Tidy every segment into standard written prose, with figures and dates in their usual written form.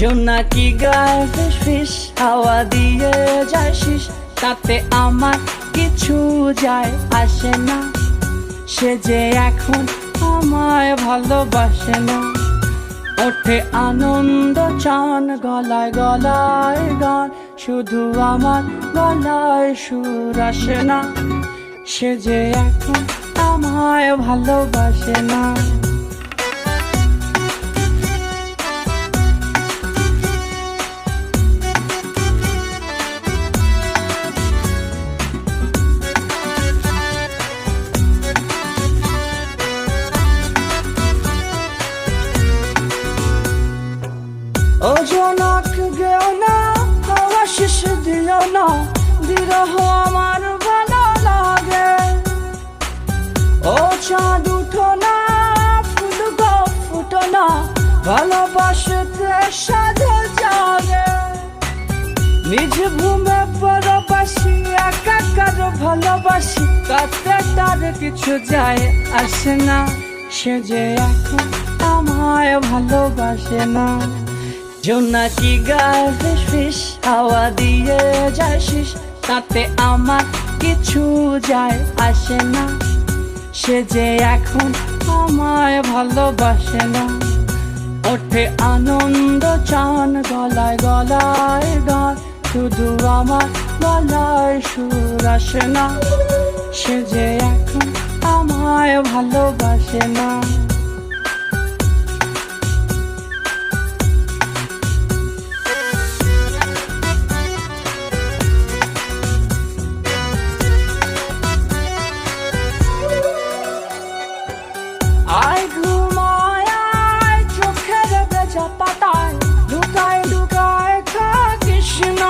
জোনাকি গায়ে ফিস ফিস হাওয়া দিয়ে যায় শিস, তাতে আমার কিছু যায় আসে না। সে যে এখন আমায় ভালোবাসে না। ওঠে আনন্দ চান গলায় গলায় গান, শুধু আমার গলায় সুর আসে না। সে যে এখন আমায় ভালোবাসে না। ও জনক গেও না, হাওয়া শেষ দিও না, বিরহ আমার ভালো লাগে। ও চাঁদ উঠো না, ফুল গো ফুটো না, ভালোবাসতে সাধু জাগে। নিজ ভূমে পরবাসী, একাকার ভালোবাসি, তাতে তার কিছু যায় আসে না। সে যে এখন আমায় ভালোবাসে না। জোনাকি গায়ে ফিস ফিস হাওয়া দিয়ে যায় শিস, তাতে আমার কিছু যায় আসে না। সে যে এখন আমায় ভালোবাসে না। ওঠে আনন্দ চান গলায় গলায় গান, শুধু আমার গলায় সুর আসে না। সে যে এখন আমায় ভালোবাসে না। আয় ঘুমায় আয় চোখের বেজা পাতায়, লুকায় লুকায় খা কৃষ্ণ।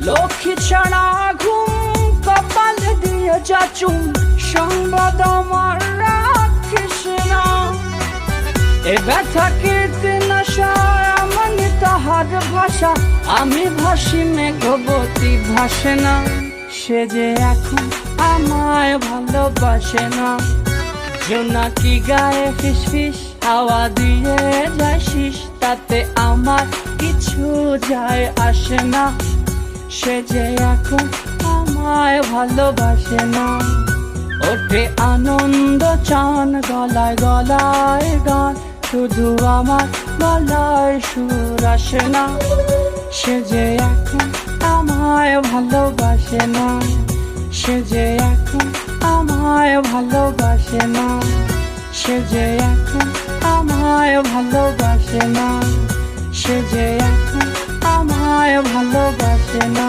লক্ষ্মী ছাড়া ঘুম কপাল দিয়ে যাচুম, সংবাদ আমার রাখিস না। এ ব্যথা কীর্তন এমন তাহার ভাষা, আমি ভাসি মেঘবতী ভাসে না। সে যে এখন আমায় ভালোবাসে না। জোনাকি গায়ে ফিস ফিস হাওয়া দিয়ে যায় শিস, তাতে আমার কিছু যায় আসে না। সে যে এখন আমায় ভালোবাসে না। ওঠে আনন্দ চান গলায় গলায় গান, শুধু আমার গলায় সুর আসে না। সে যে এখন আমায় ভালোবাসে না। সে যে এখন আমায় ভালোবাসে না। সে যে এখন আমায় ভালোবাসে না। সে যে এখন আমায় ভালোবাসে না।